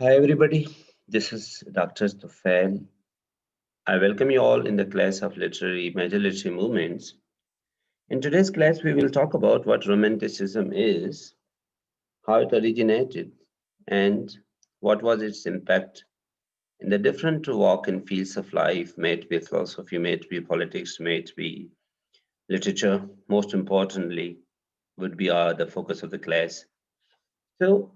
Hi everybody, this is Dr. Stoffel. I welcome you all in the class of major literary movements. In today's class, we will talk about what Romanticism is, how it originated, and what was its impact in the different walk and fields of life, may it be philosophy, may it be politics, may it be literature. Most importantly, would be the focus of the class. So,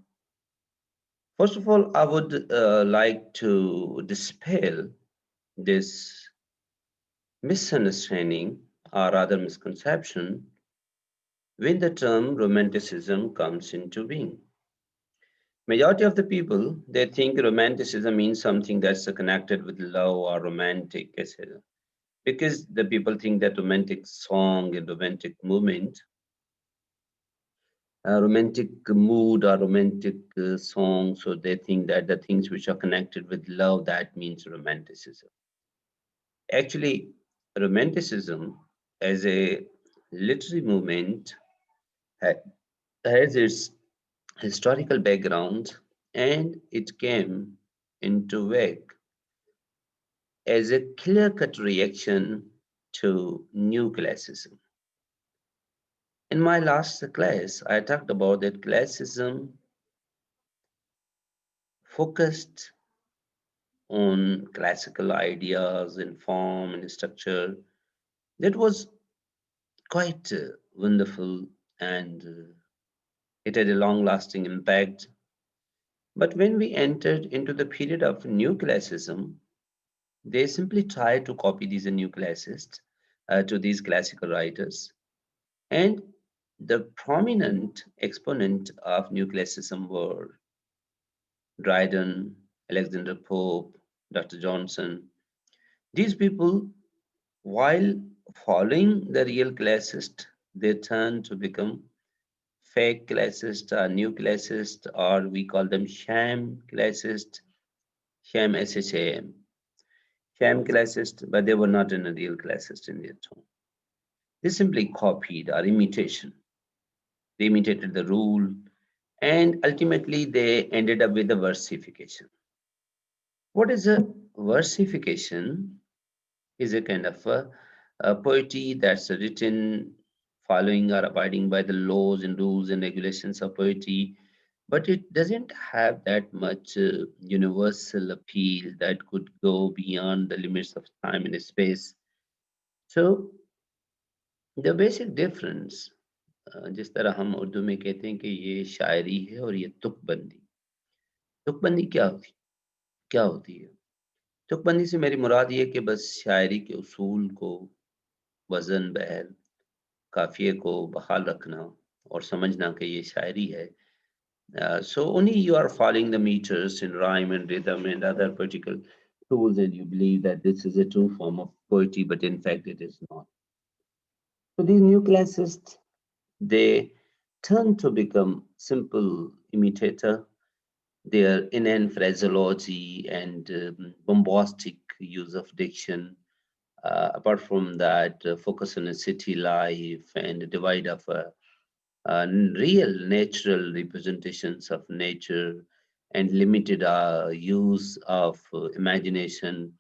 first of all, I would like to dispel this misunderstanding or rather misconception when the term romanticism comes into being. Majority of the people they think romanticism means something that's connected with love or romantic, etc. Because the people think that romantic song and romantic movement, romantic mood or romantic song, so they think that the things which are connected with love that means romanticism. Actually, romanticism as a literary movement ha- has its historical background and it came into wake as a clear-cut reaction to new classism. In my last class, I talked about that classism focused on classical ideas in form and structure. That was quite wonderful and it had a long-lasting impact. But when we entered into the period of new classism, they simply try to copy these new classists to these classical writers. And the prominent exponent of new classicism were Dryden, Alexander Pope, Dr. Johnson. These people, while following the real classist, they turn to become fake classist, new classist, or we call them sham classist, sham SHAM. Sham classist, but they were not in a real classist in their tone. They simply copied or imitation. They imitated the rule, and ultimately they ended up with a versification. What is a versification? Is a kind of a poetry that's written following or abiding by the laws and rules and regulations of poetry, but it doesn't have that much universal appeal that could go beyond the limits of time and space. So the basic difference, जिस तरह हम उर्दू में कहते हैं कि ये शायरी है और ये तुकबंदी। तुकबंदी क्या होती है? तुकबंदी से मेरी मुराद ये है कि बस शायरी के उसूल को, वज़न, बहर, काफ़िये को बहाल रखना और समझना कि ये शायरी है। So only you are following the meters in rhyme and rhythm and other political tools and you believe that this is a true form of poetry, but in fact it is not. So these new classists, they turn to become simple imitator. Their inane phraseology and bombastic use of diction. Apart from that, focus on a city life and divide of real natural representations of nature and limited use of imagination.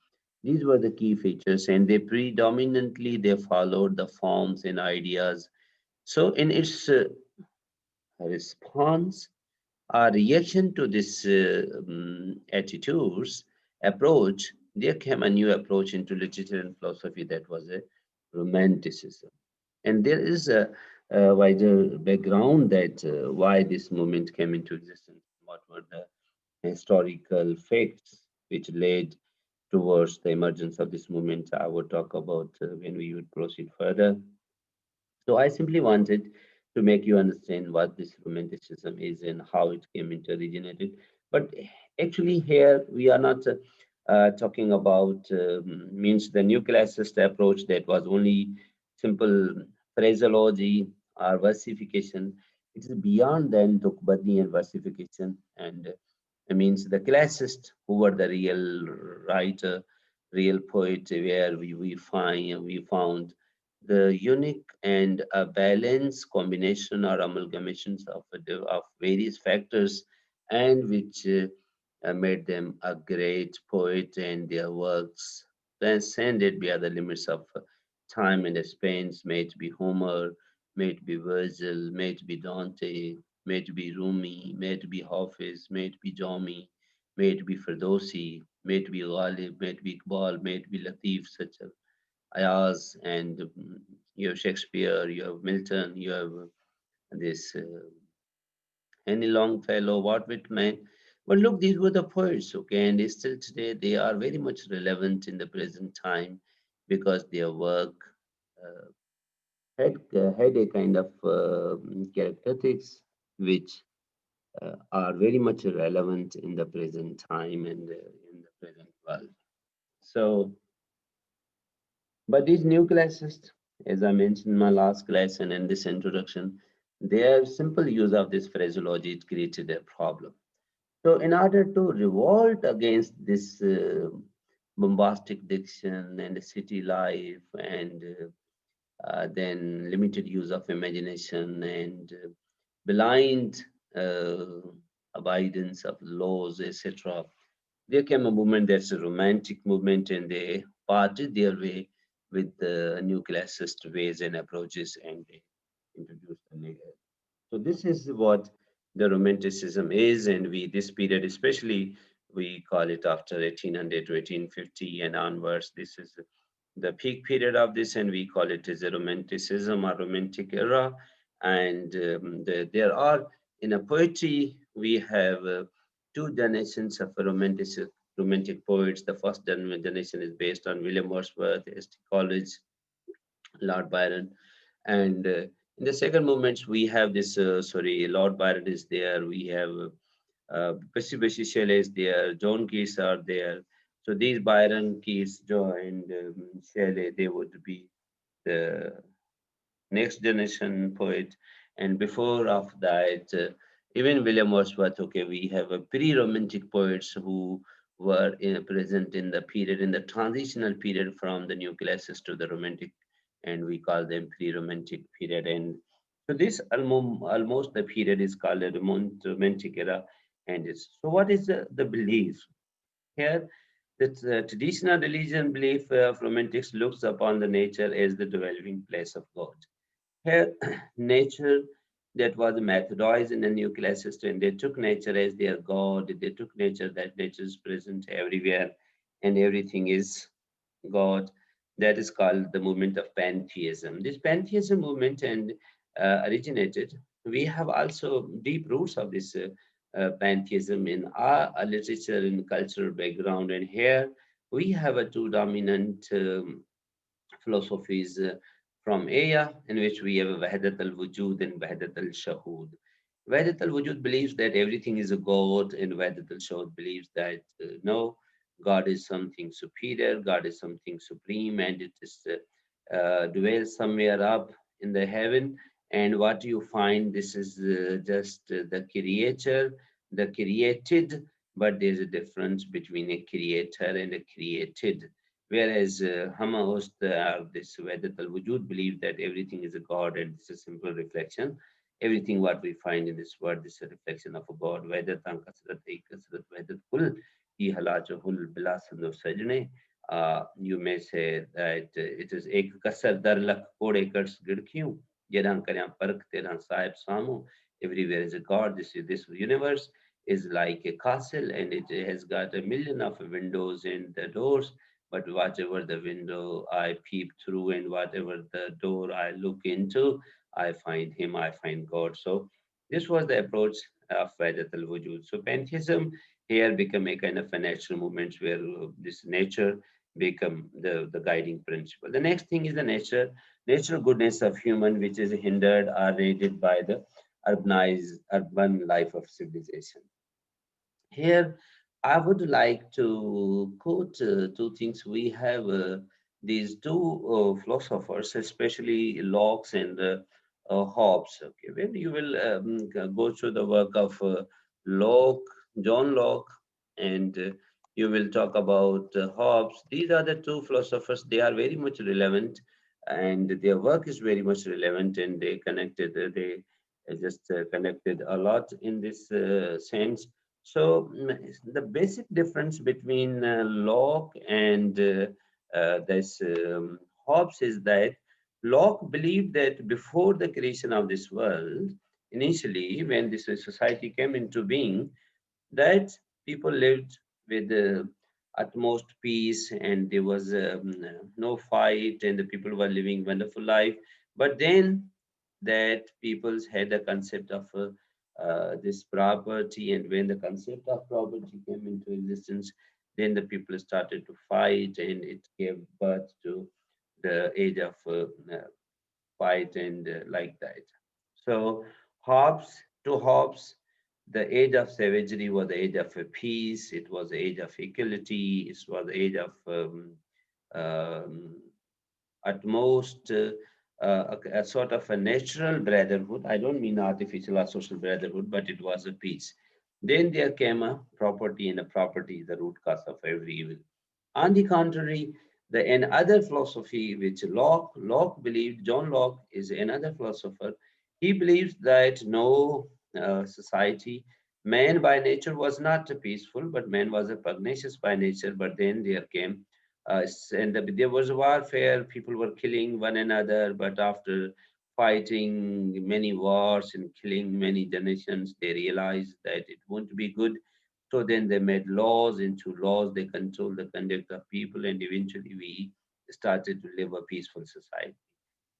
These were the key features, and they predominantly they followed the forms and ideas. So, in its response, our reaction to this attitudes approach, there came a new approach into literature and philosophy that was a romanticism. And there is a wider background that why this movement came into existence. What were the historical facts which led towards the emergence of this movement? I would talk about when we would proceed further. So I simply wanted to make you understand what this romanticism is and how it came into originated. But actually, here we are not talking about means the new classist approach that was only simple phraseology or versification. It is beyond than Tukbani and versification, and it means the classist who were the real writer, real poet, where we found the unique and a balanced combination or amalgamations of various factors and which made them a great poet, and their works transcended beyond the limits of time and space. May it be Homer, may it be Virgil, may it be Dante, may it be Rumi, may it be Hafiz, may it be Jami, may it be Ferdowsi, may it be Ghalib, may it be Iqbal, may it be Latif, such as Ayaz, and you have Shakespeare, you have Milton, you have this any Longfellow, Walt Whitman. But look, these were the poets, okay, and still today they are very much relevant in the present time because their work had a kind of characteristics which are very much relevant in the present time and in the present world. So, but these new classes, as I mentioned in my last class and in this introduction, their simple use of this phraseology it created a problem. So, in order to revolt against this bombastic diction and city life and then limited use of imagination and blind uh, abidance of laws, etc., there came a movement that's a romantic movement, and they parted their way with the new classist ways and approaches, and they introduced the so this is what the Romanticism is, and we this period especially we call it after 1800 to 1850 and onwards. This is the peak period of this, and we call it as a Romanticism or Romantic era. And there are in a poetry we have two generations of romantic poets. The first generation is based on William Wordsworth, S.T. Coleridge, Lord Byron, and in the second movements, we have this, Lord Byron is there, we have Percy Shelley is there, John Keats are there. So these Byron, Keats, John, and Shelley, they would be the next generation poet. And before of that, even William Wordsworth, okay, we have a pre-romantic poets who were present in the period, in the transitional period from the new classes to the romantic, and we call them pre-romantic period. And so this almost the period is called a romantic era. And it's, so what is the belief? Here, the traditional religion belief of romantics looks upon the nature as the dwelling place of God. Here, nature that was methodized in the new class system, they took nature as their God. They took nature that nature is present everywhere and everything is God. That is called the movement of pantheism. This pantheism movement and originated. We have also deep roots of this pantheism in our literature and cultural background. And here we have a two dominant philosophies from Aya, in which we have Wahdat al-Wujud and Wahdat al-Shahud. Wahdat al-Wujud believes that everything is a God, and Wahdat al-Shahud believes that no, God is something superior, God is something supreme, and it is dwells somewhere up in the heaven. And what you find, this is just the creator, the created, but there's a difference between a creator and a created. Whereas Hamahost, this Vedat al-Wujud, believe that everything is a God and it's a simple reflection. Everything what we find in this world is a reflection of a God. Vedatan kasrat ek kasrat vedat kul hi halajahul bilasando sajne. You may say that it is ek kasar dar lak kod ekars gidkyu. Jedhan karyan park teran sahib samu. Everywhere is a God. This universe is like a castle and it has got a million of windows and the doors, but whatever the window I peep through and whatever the door I look into, I find him, I find God. So this was the approach of Vedat al-Wujud. So pantheism here become a kind of a natural movement where this nature become the guiding principle. The next thing is the natural goodness of human, which is hindered or raided by the urban life of civilization. Here, I would like to quote two things. We have these two philosophers, especially Locke and Hobbes. Okay, when you will go through the work of Locke, John Locke, and you will talk about Hobbes. These are the two philosophers. They are very much relevant, and their work is very much relevant, and they connected. They just connected a lot in this sense So the basic difference between Locke and this Hobbes is that Locke believed that before the creation of this world, initially when this society came into being, that people lived with the utmost peace and there was no fight and the people were living wonderful life. But then that peoples had a concept of this property, and when the concept of property came into existence, then the people started to fight and it gave birth to the age of fight and like that. So Hobbes, the age of savagery was the age of peace. It was the age of equality. It was the age of um, at most a sort of a natural brotherhood. I don't mean artificial or social brotherhood, but it was a peace. Then there came a property, and a property is the root cause of every evil. On the contrary, the another philosophy which Locke believed, John Locke is another philosopher. He believes that no society, man by nature was not peaceful, but man was a pugnacious by nature. But then there came there was warfare. People were killing one another, but after fighting many wars and killing many generations, they realized that it won't be good, so then they made laws. Into laws, they control the conduct of people, and eventually we started to live a peaceful society.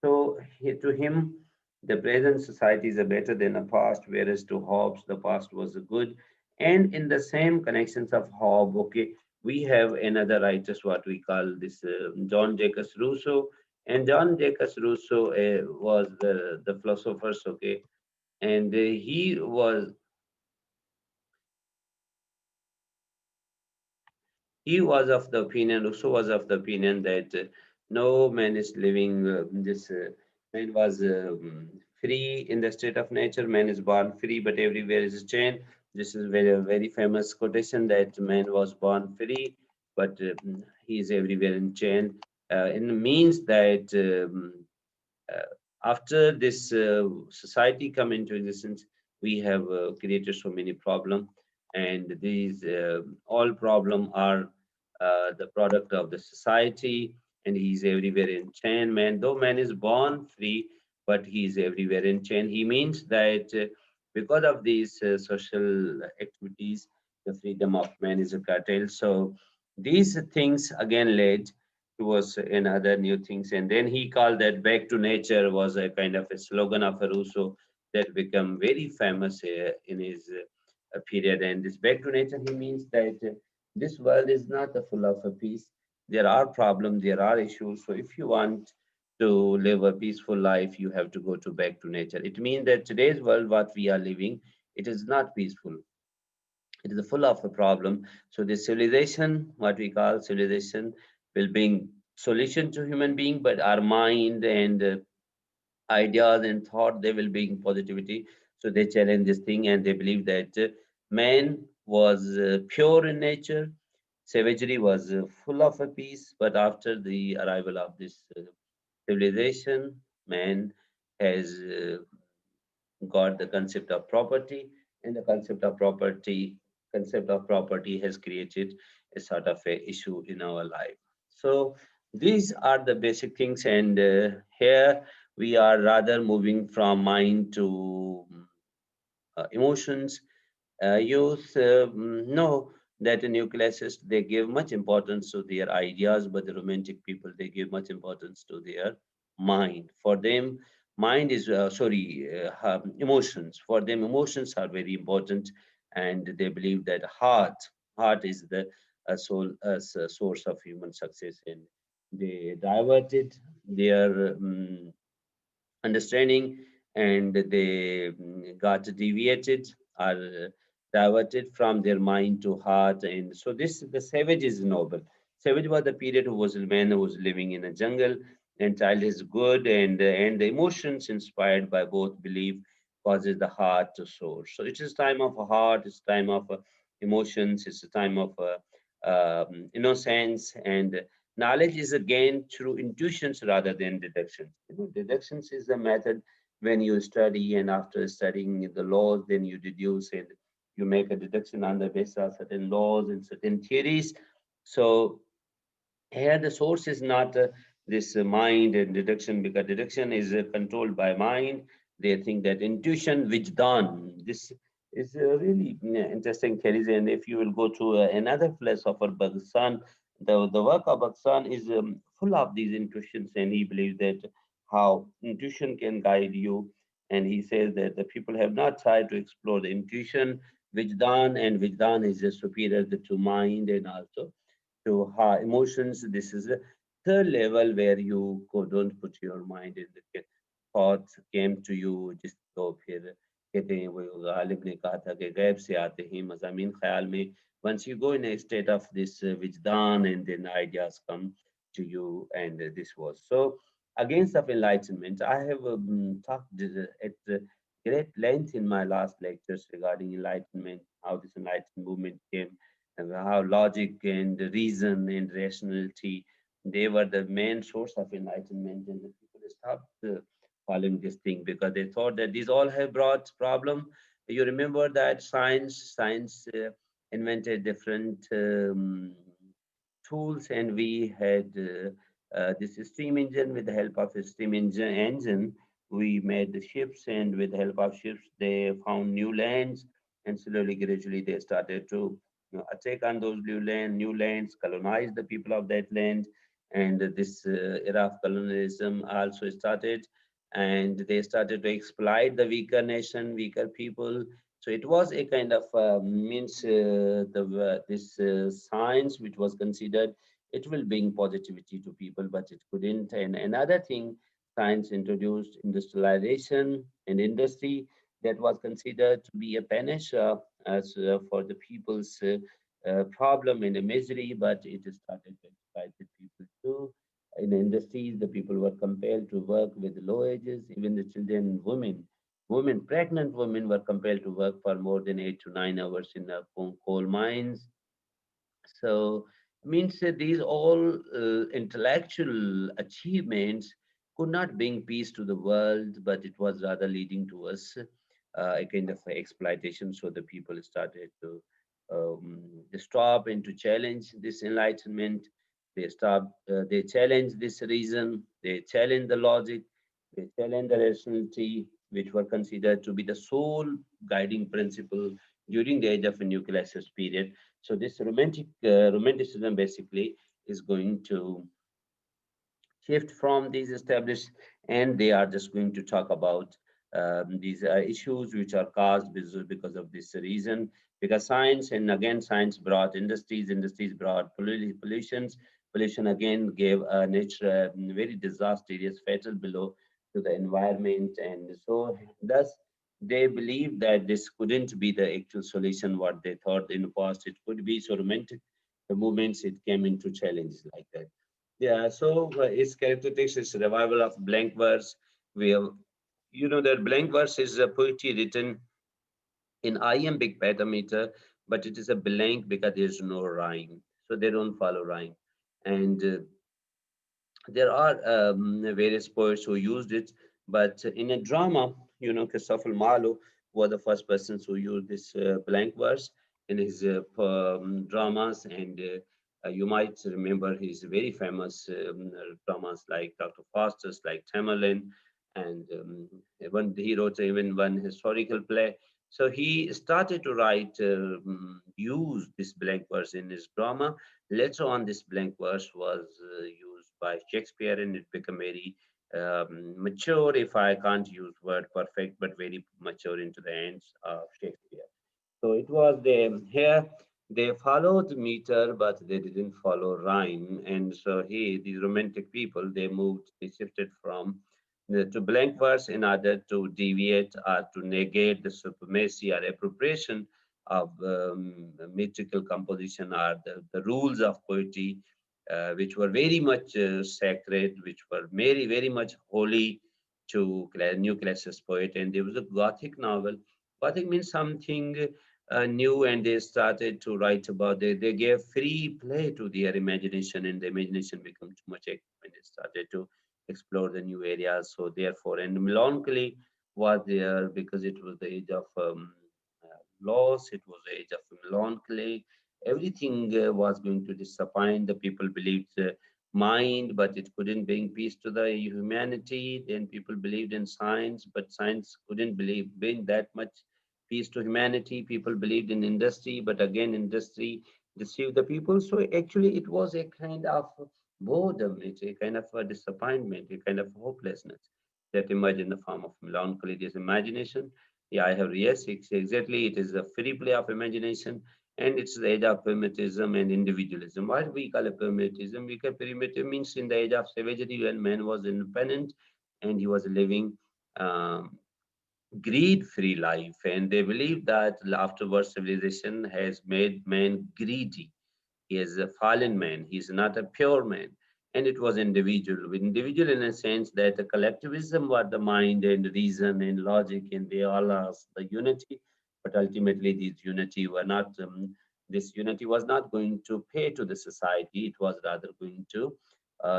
So to him, the present society is a better than the past, whereas to Hobbes, the past was a good. And in the same connections of Hobbes, okay, we have another writer, what we call this John Jacques Rousseau. And John Jacques Rousseau was the philosophers, okay, and he was of the opinion, Rousseau was of the opinion that no man is living this man was free in the state of nature. Man is born free, but everywhere is a chain. This is very famous quotation that man was born free, but he is everywhere in chain. It means that uh, after this society come into existence, we have created so many problems, and these all problem are the product of the society, and he's everywhere in chain. Man, though man is born free, but he's everywhere in chain. He means that because of these social activities, the freedom of man is curtailed. So these things again led towards another new things. And then he called that back to nature was a kind of a slogan of Rousseau that become very famous in his period. And this back to nature, he means that this world is not a full of a peace. There are problems, there are issues. So if you want to live a peaceful life, you have to go to back to nature. It means that today's world, what we are living, it is not peaceful. It is full of a problem. So the civilization, what we call civilization, will bring solution to human being, but our mind and ideas and thought, they will bring positivity. So they challenge this thing and they believe that man was pure in nature, savagery was full of a peace, but after the arrival of this civilization, man has got the concept of property, and the concept of property has created a sort of a issue in our life. So these are the basic things, and here we are rather moving from mind to emotions. Youth know that the nucleacists, they give much importance to their ideas, but the romantic people, they give much importance to their mind. For them, mind is emotions. For them, emotions are very important, and they believe that heart is the source of human success, and they diverted their understanding, and they got deviated or diverted from their mind to heart. And so this the savage is noble. Savage was the period who was a man who was living in a jungle, and child is good, and the emotions inspired by both belief causes the heart to soar. So it is time of a heart, it's time of emotions, it's a time of innocence, and knowledge is gained through intuitions rather than deductions. Deductions is the method when you study, and after studying the laws, then you deduce and You make a deduction on the basis of certain laws and certain theories. So here the source is not this mind and deduction, because deduction is controlled by mind. They think that intuition, done. This is really interesting theories. And if you will go to another philosopher, Bergson, the work of Bergson is full of these intuitions, and he believes that how intuition can guide you. And he says that the people have not tried to explore the intuition, done, and done is superior to mind and also to how emotions. This is a third level where you don't put your mind in the thoughts came to you जिसको फिर कहते हैं वो गालिब ने कहा था कि गैब से आते हैं मज़ामीन ख्याल में. Once you go in a state of this wijdan, and then ideas come to you, and this was so against of enlightenment. I have talked at great length in my last lectures regarding enlightenment, how this enlightenment movement came, and how logic and reason and rationality, they were the main source of enlightenment, and the people stopped following this thing because they thought that these all have brought problem. You remember that science invented different tools, and we had this steam engine. With the help of a engine, we made the ships, and with the help of ships, they found new lands, and slowly, gradually, they started to attack on those new lands, colonize the people of that land, and this era of colonialism also started, and they started to exploit the weaker nation, weaker people. So it was a kind of means the this science which was considered it will bring positivity to people, but it couldn't. And another thing, science introduced industrialization and industry that was considered to be a panacea as for the people's problem and a misery, but it started to exploit the people too. In industries, the people were compelled to work with low wages, even the children and women. Pregnant women were compelled to work for more than 8 to 9 hours in the coal mines. So means that these all intellectual achievements could not bring peace to the world, but it was rather leading to us a kind of exploitation. So the people started to stop and to challenge this enlightenment. They challenge this reason. They challenge the logic. They challenge the rationality, which were considered to be the sole guiding principle during the age of a nuclear period. So this romanticism basically is going to shift from these established, and they are just going to talk about these issues which are caused because of this reason. Because science, and again, science brought industries brought pollution again gave a nature very disastrous, fatal blow to the environment, and so thus they believe that this couldn't be the actual solution what they thought in the past it could be. So romantic the movements it came into challenge like that. Yeah, so its characteristics is revival of blank verse. We have, that blank verse is a poetry written in iambic pentameter, but it is a blank because there's no rhyme. So they don't follow rhyme. And there are various poets who used it, but in a drama, Christopher Marlowe was the first person who used this blank verse in his dramas, and you might remember his very famous dramas like Dr. Faustus, like Tamerlane, and even he wrote even one historical play. So he started to use this blank verse in his drama. Later on, this blank verse was used by Shakespeare, and it became very mature, if I can't use word perfect, but very mature into the hands of Shakespeare. So it was here they followed meter, but they didn't follow rhyme. And so these romantic people, they shifted from to blank verse in order to deviate or to negate the supremacy or appropriation of metrical composition or the rules of poetry, which were very much sacred, which were very, very much holy to new classics poet. And there was a Gothic novel. Gothic means something new, and they started to write about it. They gave free play to their imagination, and the imagination became too much active, and they started to explore the new areas. So therefore, and melancholy was there because it was the age of loss. It was the age of melancholy. Everything was going to disappoint. The people believed mind, but it couldn't bring peace to the humanity. Then people believed in science, but science couldn't bring that much peace to humanity. People believed in industry, but again, industry deceived the people. So actually, it was a kind of boredom, it's a kind of a disappointment, a kind of hopelessness that emerged in the form of melancholy. This imagination. Yeah, I have, yes, exactly. It is a free play of imagination, and it's the age of primitism and individualism. What we call a primitism, we call primitive means in the age of savagery when man was independent and he was living greed-free life, and they believe that afterwards civilization has made man greedy. He is a fallen man. He is not a pure man. And it was individual. Individual in a sense that the collectivism was the mind and reason and logic, and they all are the unity. But ultimately, this unity was not going to pay to the society. It was rather going to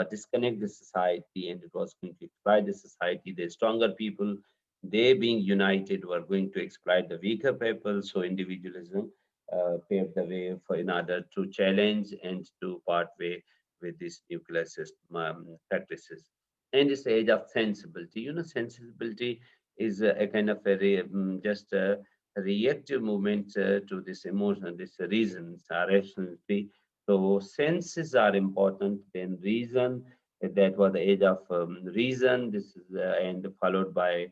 disconnect the society, and it was going to exploit the society. The stronger people, they being united, were going to exploit the weaker people. So individualism paved the way for in order to challenge and to part way with these nuclear system practices. And it's the age of sensibility. Sensibility is a kind of just a reactive movement to this emotion, this reasons, rationality. So senses are important. Then reason. That was the age of reason. This is and followed by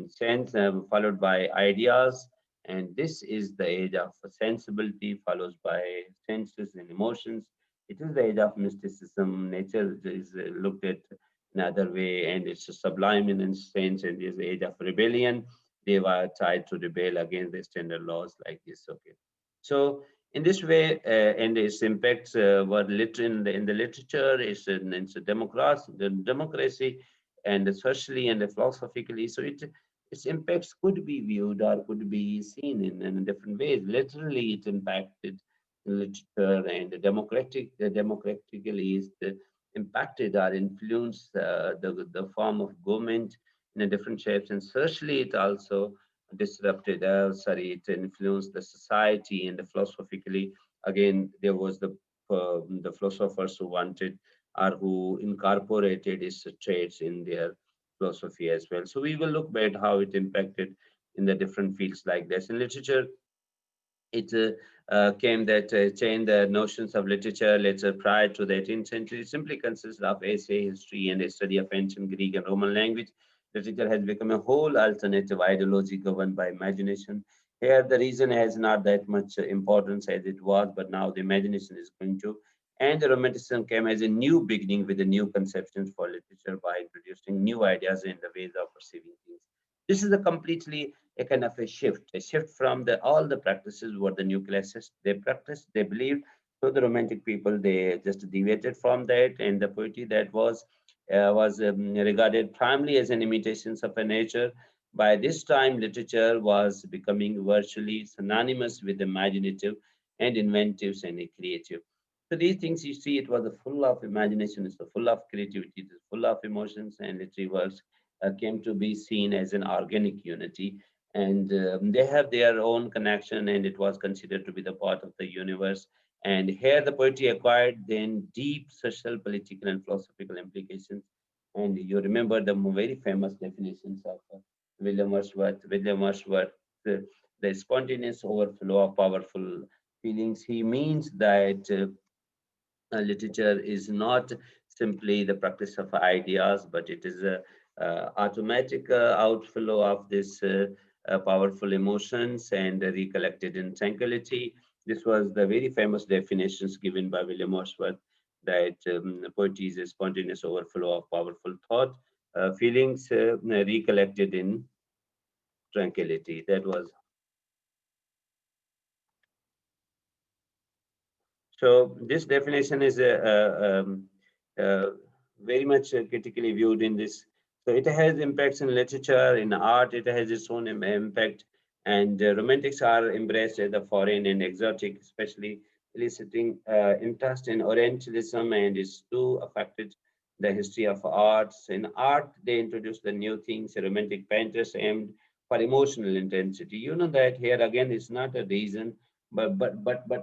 sense, followed by ideas, and this is the age of sensibility, followed by senses and emotions. It is the age of mysticism. Nature is looked at another way, and it's a sublime in a sense, and it is the age of rebellion. They were tried to rebel against the standard laws like this. Okay. So in this way, and its impacts were in the literature, it's a democracy, and socially and philosophically. So its impacts could be viewed or could be seen in different ways. Literally, it impacted literature, and democratically it impacted or influenced the form of government in a different shapes. And socially, it also it influenced the society, and philosophically, again, there was the philosophers who wanted or who incorporated its traits in their philosophy as well. So we will look at how it impacted in the different fields like this. In literature, it came that changed the notions of literature. Literature prior to the 18th century simply consisted of essay, history, and a study of ancient Greek and Roman language. Literature has become a whole alternative ideology governed by imagination. Here, the reason has not that much importance as it was, but now the imagination is going to. And the Romanticism came as a new beginning with the new conceptions for literature by introducing new ideas in the ways of perceiving things. This is a completely a kind of a shift from the all the practices what the new classics they practiced, they believed. So the Romantic people they just deviated from that, and the poetry that was regarded primarily as an imitation of a nature. By this time, literature was becoming virtually synonymous with imaginative and inventive and creative. So these things you see, it was a full of imagination, it's a full of creativity, it is full of emotions, and literary works came to be seen as an organic unity, and they have their own connection, and it was considered to be the part of the universe. And here the poetry acquired then deep social, political, and philosophical implications. And you remember the very famous definitions of William Wordsworth, the spontaneous overflow of powerful feelings. He means that literature is not simply the practice of ideas, but it is a automatic outflow of this powerful emotions and recollected in tranquility. This was the very famous definitions given by William Wordsworth, that poetry is a spontaneous overflow of powerful thought, feelings recollected in tranquility. That was so. This definition is uh, very much critically viewed in this. So it has impacts in literature, in art. It has its own impact, and romantics are embraced as the foreign and exotic, especially eliciting interest in Orientalism, and is too affected the history of arts. In art, they introduced the new things. Romantic painters aimed for emotional intensity. You know that here again it's not a reason, but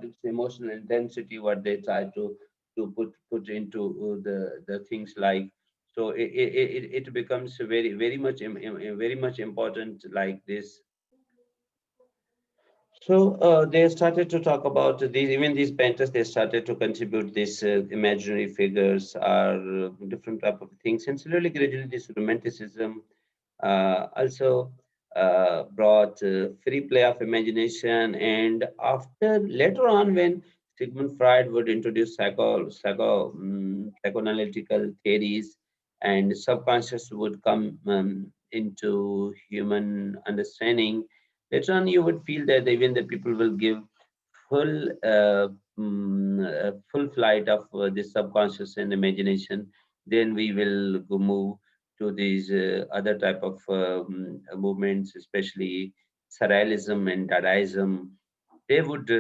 it's emotional intensity what they try to put into the things like. So it becomes very much very much important like this. So they started to talk about these, even these painters, they started to contribute these imaginary figures or different type of things. And slowly, gradually, this romanticism also brought free play of imagination. And after later on, when Sigmund Freud would introduce psychoanalytical theories, and subconscious would come into human understanding. Later on, you would feel that even the people will give full full flight of this subconscious and imagination. Then we will go move to these other type of movements, especially surrealism and Dadaism. They would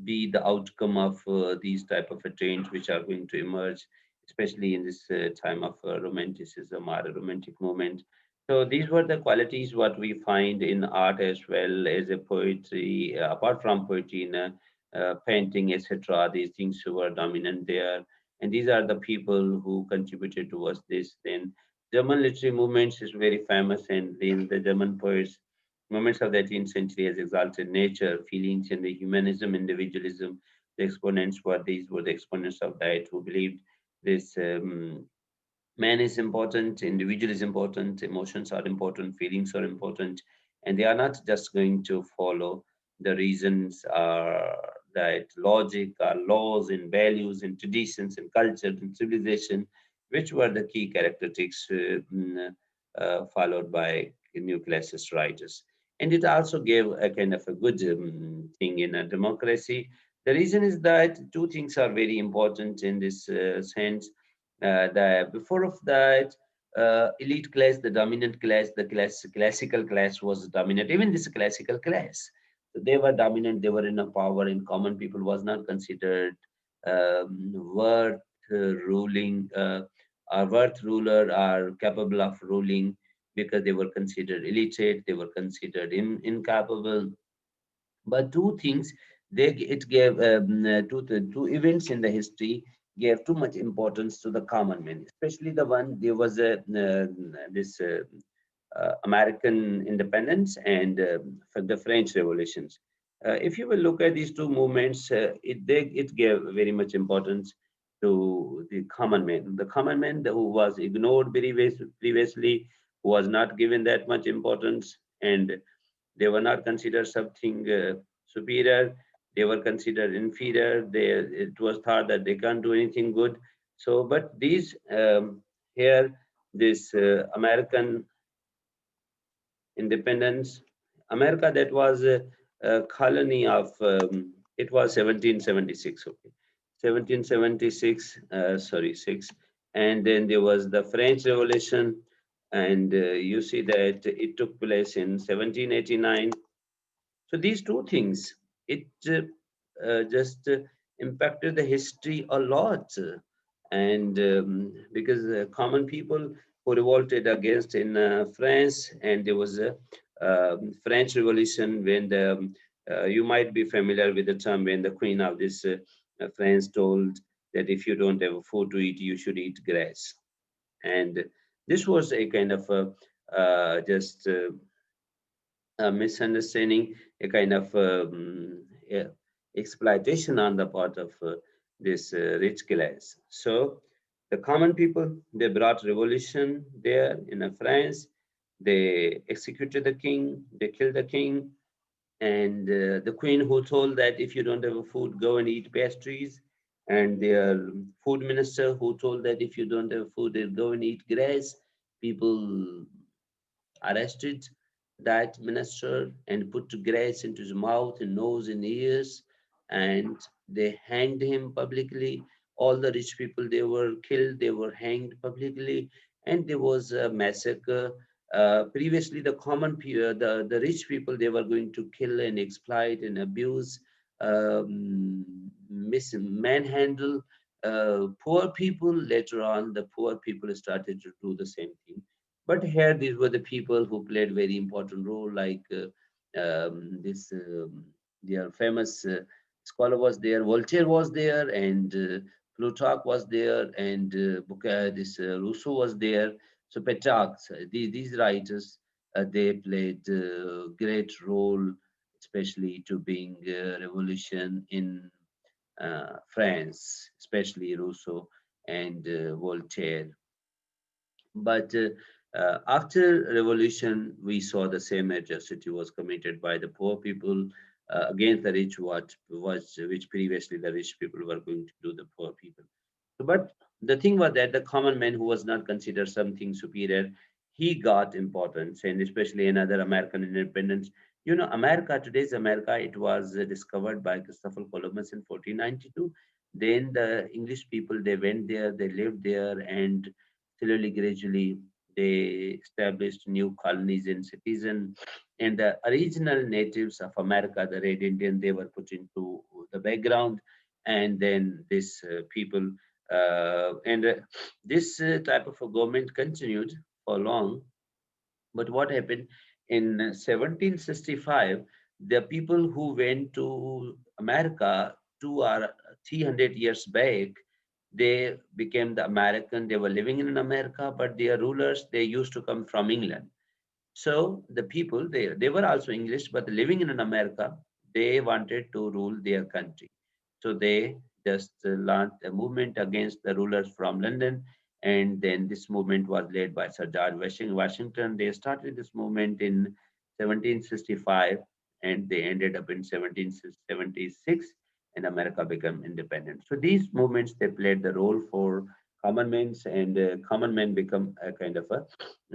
be the outcome of these type of a change which are going to emerge, especially in this time of romanticism or a romantic movement. So these were the qualities what we find in art as well as a poetry, apart from poetry in painting, etc. These things were dominant there, and these are the people who contributed towards this. Then German literary movements is very famous, and then the German poets movements of the 18th century has exalted nature, feelings, and the humanism, individualism. The exponents were these were the exponents of that who believed this. Man is important, individual is important, emotions are important, feelings are important, and they are not just going to follow the reasons that logic or laws and values and traditions and culture and civilization, which were the key characteristics followed by new classist writers. And it also gave a kind of a good thing in a democracy. The reason is that two things are very important in this sense. The before of that, elite class, the dominant class, the classical class was dominant. Even this classical class, so they were dominant. They were in a power. And common people was not considered worth ruling, or worth ruler, or capable of ruling, because they were considered illiterate. They were considered incapable. But two things, they it gave two events in the history gave too much importance to the common man, especially the one there was a this American independence and for the French revolutions. If you will look at these two movements, it gave very much importance to the common man. The common man who was ignored previously, who was not given that much importance, and they were not considered something superior. They were considered inferior. It was thought that they can't do anything good. So, but these here, this American independence, America that was a colony of, it was 1776, okay. 1776, sorry, 6. And then there was the French Revolution, and you see that it took place in 1789. So these two things, it just impacted the history a lot, and because common people who revolted against in France, and there was a French Revolution when the you might be familiar with the term when the Queen of this France told that if you don't have food to eat, you should eat grass, and this was a kind of a just a misunderstanding, a kind of yeah, exploitation on the part of this rich class. So the common people, they brought revolution there in France. They executed the king, they killed the king, and the queen who told that if you don't have a food, go and eat pastries, and their food minister who told that if you don't have food, then go and eat grass. People arrested that minister and put grass into his mouth and nose and ears, and they hanged him publicly. All the rich people, they were killed, they were hanged publicly, and there was a massacre. Previously, the common people, the rich people, they were going to kill and exploit and abuse, manhandle poor people. Later on, the poor people started to do the same thing. But here, these were the people who played very important role, like this their famous scholar was there, Voltaire was there, and Plutarch was there, and this Rousseau was there. So Petrarch, these writers, they played great role, especially to bring revolution in France, especially Rousseau and Voltaire. But after revolution, we saw the same atrocity was committed by the poor people against the rich, what was which previously the rich people were going to do the poor people. But the thing was that the common man who was not considered something superior, he got importance, and especially in other American independence. You know, America, today's America, it was discovered by Christopher Columbus in 1492. Then the English people, they went there, they lived there, and slowly, gradually, they established new colonies and cities. And the original natives of America, the Red Indian, they were put into the background. And then this people and this type of a government continued for long. But what happened in 1765? The people who went to America 2 or 300 years back, they became the American. They were living in America, but their rulers, they used to come from England. So the people, they were also English, but living in America, they wanted to rule their country. So they just launched a movement against the rulers from London. And then this movement was led by Sir George Washington. They started this movement in 1765, and they ended up in 1776, and America became independent. So these movements, they played the role for common men, and common men become a kind of a,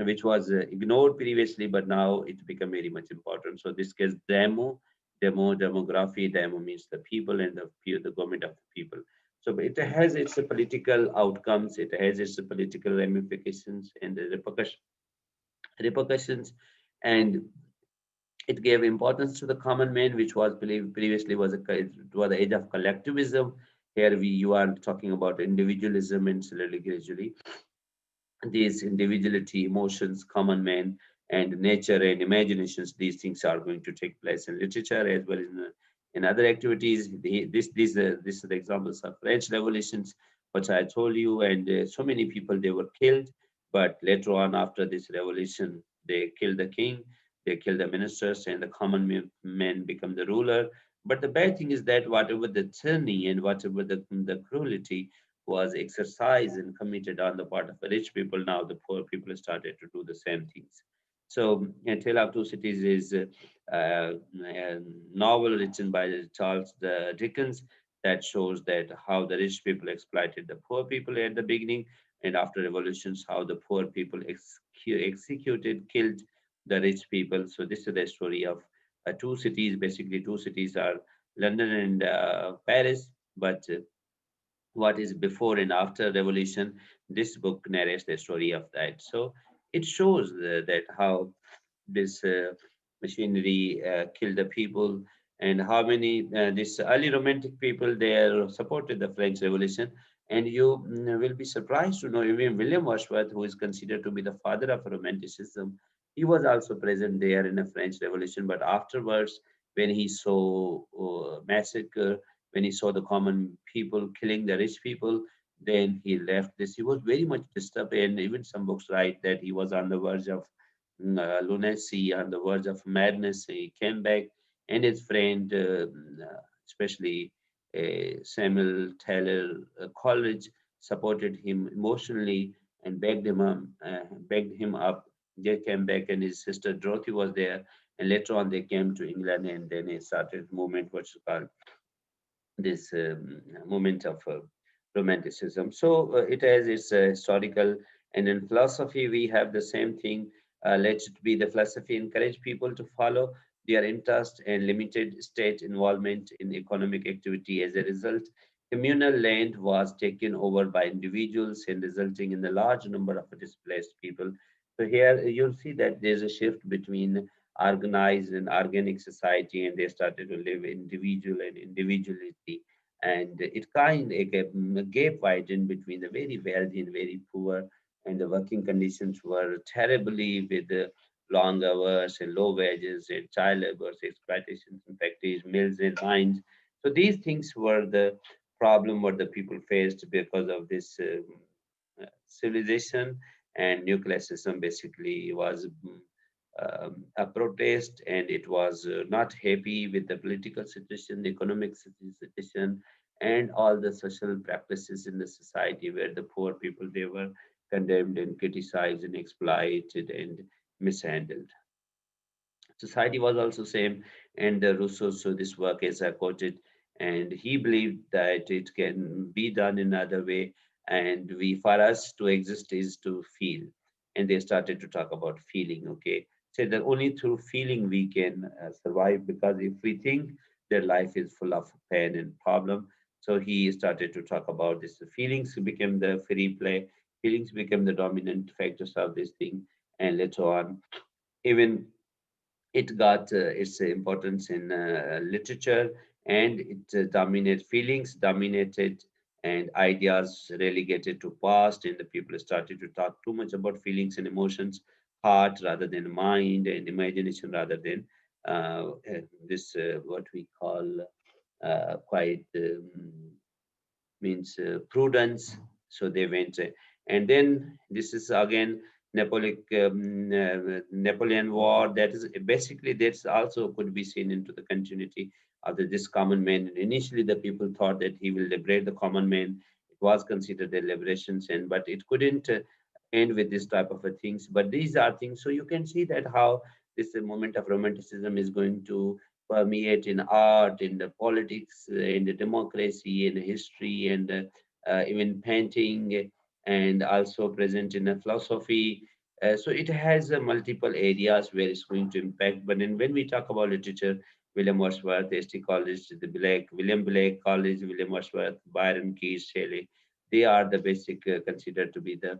which was ignored previously, but now it's become very much important. So this case, demography, demo means the people, and the government of the people. So it has its political outcomes, it has its political ramifications and the repercussions, and it gave importance to the common man, which was believed previously was it was the age of collectivism. Here you are talking about individualism, and slowly, gradually, these individuality, emotions, common man, and nature and imaginations, these things are going to take place in literature as well as in other activities. This are the examples of French revolutions, which I told you, and so many people, they were killed. But later on, after this revolution, they killed the king, they killed the ministers, and the common man become the ruler. But the bad thing is that whatever the tyranny and whatever the cruelty was exercised and committed on the part of the rich people, now the poor people started to do the same things. So, A Tale of Two Cities is a novel written by Charles Dickens that shows that how the rich people exploited the poor people at the beginning, and after revolutions, how the poor people executed, killed the rich people. So, this is the story of two cities. Basically, two cities are London and Paris, but what is before and after revolution, this book narrates the story of that. So it shows that how this machinery killed the people, and how many this early romantic people, they supported the French revolution. And you will be surprised to know even William Wordsworth, who is considered to be the father of romanticism, he was also present there in the French revolution. But afterwards, when he saw massacre, when he saw the common people killing the rich people, then he left this. He was very much disturbed, and even some books write that he was on the verge of lunacy, on the verge of madness. He came back, and his friend, especially Samuel Taylor Coleridge, supported him emotionally and begged him up. They came back, and his sister Dorothy was there. And later on, they came to England, and then he started a movement which is called this movement of romanticism. So it has its historical, and in philosophy we have the same thing. Let it be the philosophy encourage people to follow their interest and limited state involvement in economic activity. As a result, communal land was taken over by individuals and resulting in a large number of displaced people. So here you'll see that there's a shift between organized and organic society, and they started to live individual and individuality. And it kind of a gap widened between the very wealthy and very poor, and the working conditions were terribly with long hours and low wages and child labor, exploitations in factories, mills and mines. So these things were the problem what the people faced because of this civilization, and nuclear system basically was a protest, and it was not happy with the political situation, the economic situation, and all the social practices in the society where the poor people they were condemned and criticized and exploited and mishandled. Society was also same, and Rousseau so this work as I quoted, and he believed that it can be done in another way, and we for us to exist is to feel, and they started to talk about feeling. Okay, said that only through feeling we can survive, because if we think that life is full of pain and problem, so he started to talk about this. The feelings became the free play, feelings became the dominant factors of this thing, and later on even it got its importance in literature, and it dominated, feelings dominated, and ideas relegated to past, and the people started to talk too much about feelings and emotions, heart rather than mind, and imagination rather than this what we call quite means prudence. So they went, and then this is again Napoleon War. That is basically that's also could be seen into the continuity of this common man. Initially, the people thought that he will liberate the common man. It was considered a liberation sin, but it couldn't end with this type of a things. But these are things. So you can see that how this moment of romanticism is going to permeate in art, in the politics, in the democracy, in history, and even painting, and also present in a philosophy. So it has multiple areas where it's going to impact. But then when we talk about literature, William Wordsworth, S.T. College, the Blake, William Blake College, William Wordsworth, Byron, Keats, Shelley, they are the basic considered to be the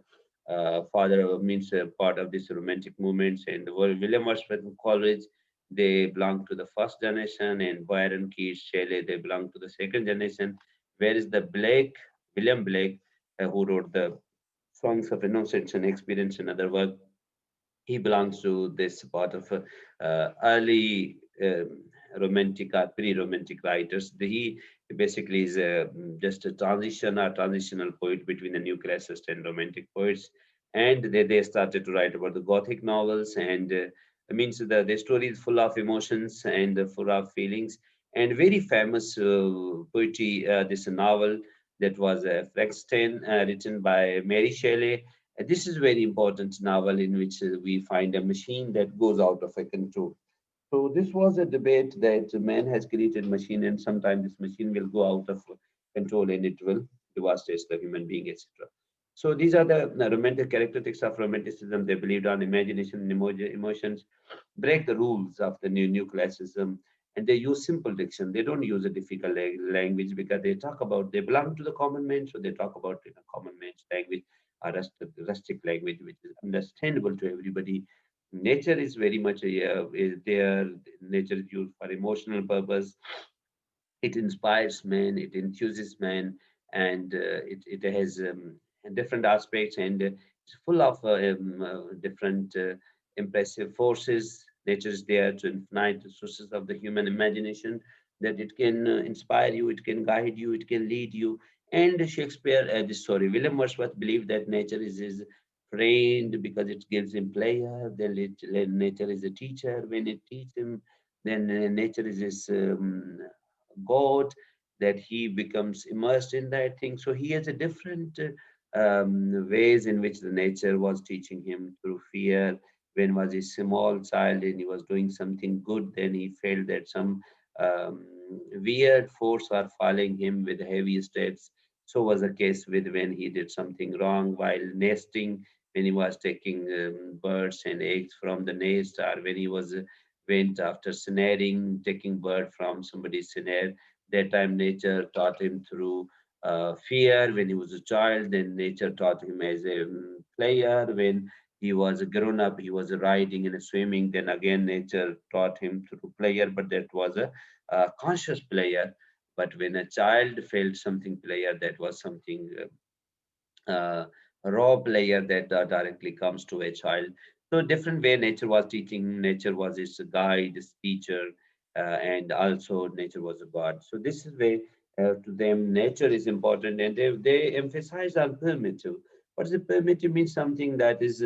father means part of this romantic movements. And the William Wordsworth College, they belong to the first generation, and Byron, Keats, Shelley, they belong to the second generation. Whereas the Blake, William Blake, who wrote the Songs of Innocence and Experience and other work, he belongs to this part of early romantic or pre-romantic writers. He basically is just a transition or transitional poet between the new classicist and romantic poets, and they started to write about the Gothic novels, and it means the story is full of emotions and full of feelings, and very famous poetry. This novel that was Frankenstein, written by Mary Shelley. This is very important novel in which we find a machine that goes out of a control. So this was a debate that man has created machine, and sometimes this machine will go out of control and it will devastate the human being, etc. So these are the romantic characteristics of romanticism. They believed on imagination and emotions, break the rules of the new classicism, and they use simple diction. They don't use a difficult language, because they talk about they belong to the common man, so they talk about common man's language, a rustic language which is understandable to everybody. Nature is very much is there. Nature is used for emotional purpose. It inspires man, it enthuses man, and it has different aspects, and it's full of different impressive forces. Nature is there to infinite sources of the human imagination, that it can inspire you, it can guide you, it can lead you. And Shakespeare, William Wordsworth believed that nature is his friend because it gives him pleasure. Then nature is a teacher. When it teaches him, then nature is his God, that he becomes immersed in that thing. So he has a different ways in which the nature was teaching him through fear. When was a small child and he was doing something good, then he felt that some um, weird force are following him with heavy steps. So was the case with when he did something wrong while nesting, when he was taking birds and eggs from the nest, or when he was went after snaring, taking bird from somebody's snare. That time nature taught him through fear when he was a child. Then nature taught him as a player. When he was a grown up, he was riding and swimming. Then again, nature taught him through player, but that was a conscious player. But when a child felt something player, that was something uh, raw player that directly comes to a child. So different way nature was teaching, nature was his guide, his teacher, and also nature was a god. So this is way to them nature is important, and they emphasize on primitive. What is a primitive means something that is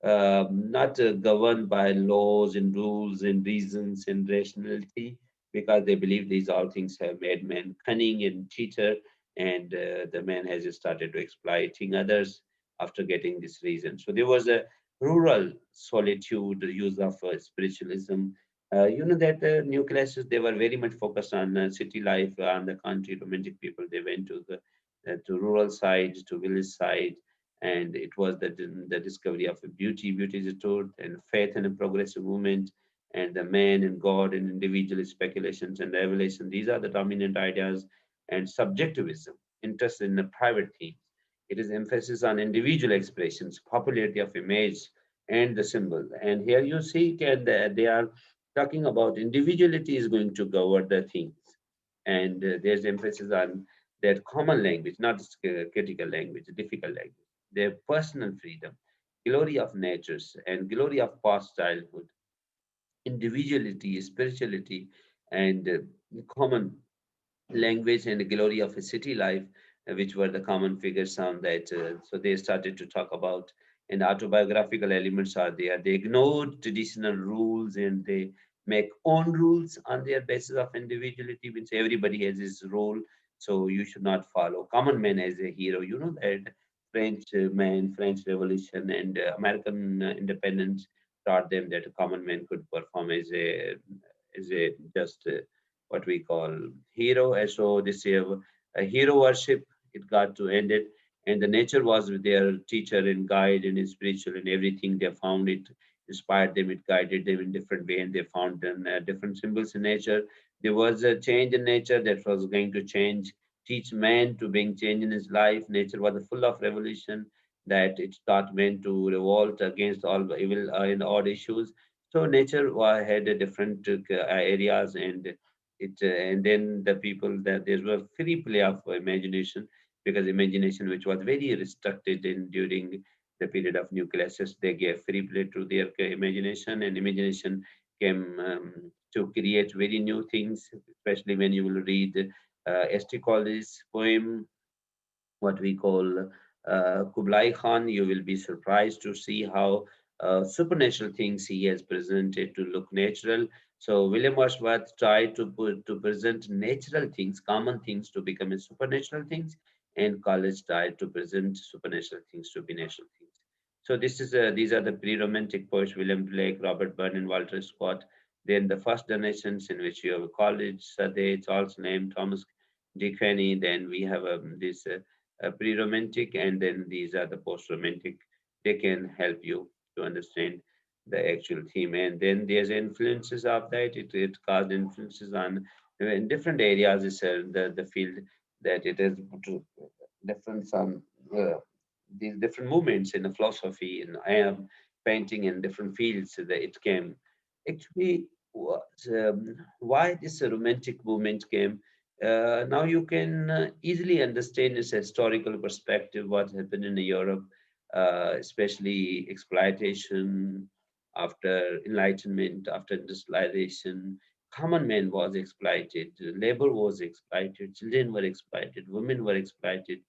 not governed by laws and rules and reasons and rationality, because they believe these all things have made man cunning and cheater, and the man has started to exploiting others after getting this reason. So there was a rural solitude, use of spiritualism. You know that new classes, they were very much focused on city life, on the country. Romantic people, they went to the to rural side, to village side, and it was the discovery of beauty. Beauty is a truth, and faith and a progressive movement, and the man and God and individual speculations and revelation. These are the dominant ideas, and subjectivism, interest in the private themes. It is emphasis on individual expressions, popularity of image, and the symbol. And here you see can they are talking about individuality is going to govern the things, and there's emphasis on their common language, not critical language, difficult language, their personal freedom, glory of natures, and glory of past childhood, individuality, spirituality, and common language and the glory of a city life, which were the common figures on that. So they started to talk about, and autobiographical elements are there. They ignored traditional rules and they make own rules on their basis of individuality, which everybody has his role. So you should not follow common man as a hero. You know that French man, French Revolution, and American independence taught them that a common man could perform as a just what we call hero. And so this a hero worship, it got to end it. And the nature was their teacher and guide and spiritual and everything. They found it inspired them, it guided them in different way, and they found different symbols in nature. There was a change in nature that was going to change, teach man to bring change in his life. Nature was full of revolution that it taught men to revolt against all the evil and odd issues. So nature had a different areas, and then the people that there was free play of imagination, because imagination which was very restricted in during the period of nucleus, they gave free play to their imagination, and imagination came to create very new things, especially when you will read st Colley's poem, what we call Kublai Khan. You will be surprised to see how supernatural things he has presented to look natural. So William Wordsworth tried to present natural things, common things, to become a supernatural things, and College tried to present supernatural things to be natural things. So this is these are the pre-romantic poets: William Blake, Robert Burns, and Walter Scott. Then the first generations in which you have College, Sade, Charles Lamb, Thomas Dick Fanny. Then we have this pre-romantic, and then these are the post-romantic. They can help you to understand the actual theme, and then there's influences of that. It caused influences on in different areas. Is the field that it has different some these different movements in the philosophy and I am painting in different fields that it came actually was, why this romantic movement came. Now you can easily understand its historical perspective, what happened in Europe, especially exploitation after Enlightenment, after industrialization. Common man was exploited, labor was exploited, children were exploited, women were exploited,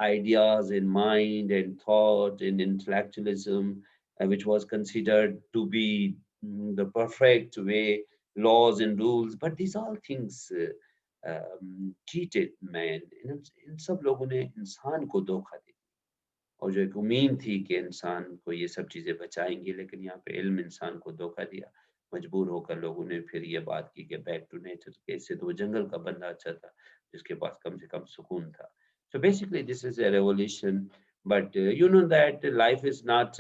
ideas in mind and thought and intellectualism, which was considered to be the perfect way, laws and rules. But these all things cheated man. इन सब लोगों ने इंसान को धोखा दिया, और जो एक उम्मीद थी कि इंसान को ये सब चीज़ें बचाएँगी, लेकिन यहाँ पे इल्म इंसान को धोखा दिया। मजबूर होकर लोगों ने फिर ये बात की कि बैक टू नेचर, के इससे तो वो जंगल का बंदा अच्छा था, जिसके पास कम से कम सुकून था। So basically this is a revolution, but you know that life is not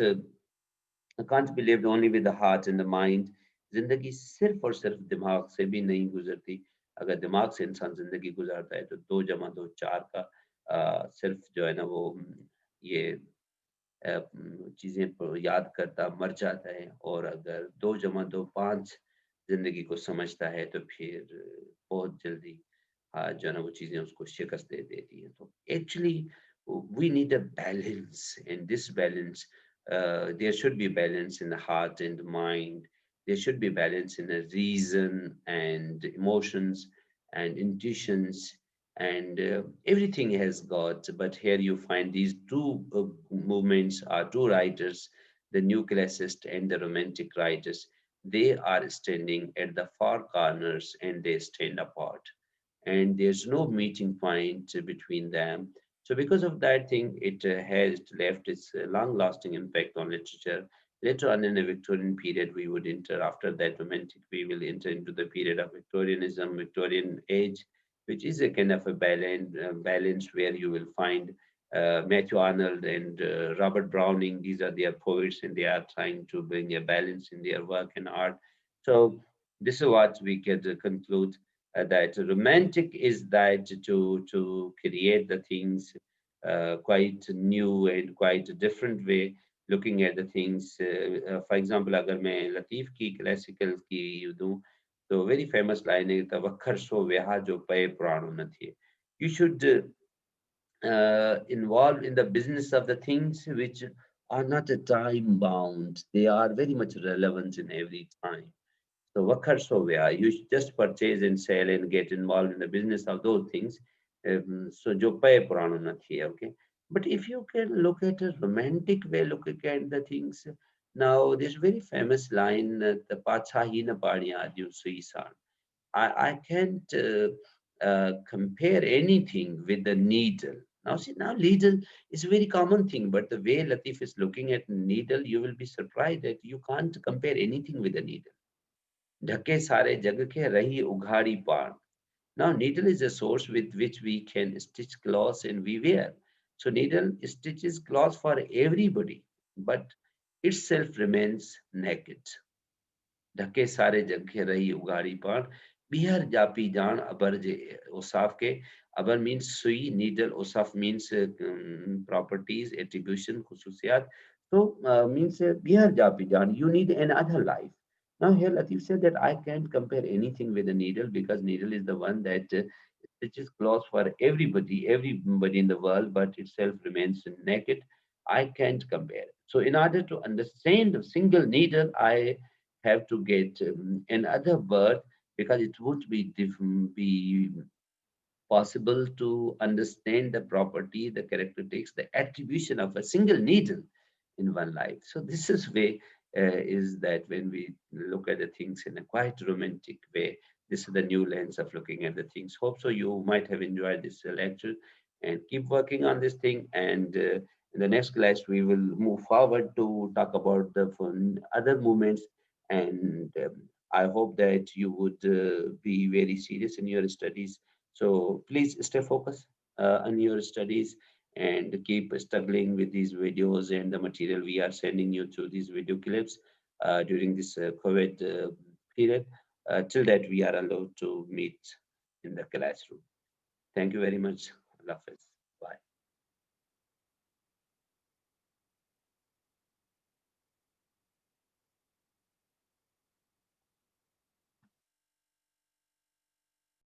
can't be lived only with the heart and the mind. जिंदगी सिर्फ और सिर्फ दिमाग से भी नहीं गुजरती। अगर दिमाग से इंसान जिंदगी गुजारता है तो 2 जमा 2 4 का सिर्फ जो है ना वो ये चीज़ें याद करता मर जाता है, और अगर 2 जमा 2 5 ज़िंदगी को समझता है तो फिर बहुत जल्दी जो है ना वो चीज़ें उसको शिकस्त दे देती हैं। तो actually we need a balance, and this balance, there should be balance in the heart and the mind. There should be balance in the reason and emotions and intuitions, and everything has got. But here you find these two movements are two writers, the new classicist and the romantic writers. They are standing at the far corners and they stand apart, and there's no meeting point between them. So because of that thing, it has left its long-lasting impact on literature. Later on in the Victorian period, we would enter, after that Romantic, we will enter into the period of Victorianism, Victorian age, which is a kind of a balance where you will find Matthew Arnold and Robert Browning. These are their poets, and they are trying to bring a balance in their work and art. So this is what we can conclude, that romantic is that to create the things quite new and quite a different way, looking at the things. For example, अगर मैं लतीफ़ की classical की दूँ, तो very famous line है, तवक्कर सो व्याह जो पे पुराणों न थिए. You should involve in the business of the things which are not a time bound. They are very much relevant in every time. So Vakhar Sovya, you should just purchase and sell and get involved in the business of those things. So jo pay purano na thiya, okay. But if you can look at a romantic way, looking at the things, now this very famous line, the Pachahi na padiya ju suisan. I can't compare anything with the needle. Now see, now needle is a very common thing, but the way Latif is looking at needle, you will be surprised that you can't compare anything with the needle. ढके सारे जग के रही उघाड़ी पार. Now, needle is a source with which we can stitch cloths and we wear. So, needle stitches cloths for everybody, but itself remains naked. ढके सारे जग के रही उघाड़ी पार. बिहर जापी जान अबर जे उसाफ के. अबर means sui, needle, usaf means properties, attribution, khususiyat. So, means bihar japi jan, you need another life. Now here Latif said that I can't compare anything with a needle because needle is the one that stitches clothes for everybody in the world, but itself remains naked. I can't compare. So in order to understand a single needle, I have to get another word because it would be possible to understand the property, the characteristics, the attribution of a single needle in one life. So this is way is that when we look at the things in a quite romantic way, this is the new lens of looking at the things. Hope so you might have enjoyed this lecture and keep working on this thing. And in the next class, we will move forward to talk about the other movements. And I hope that you would be very serious in your studies, so please stay focused on your studies and keep struggling with these videos and the material we are sending you through these video clips during this COVID period, till that we are allowed to meet in the classroom. Thank you very much. Allah Hafiz. Bye.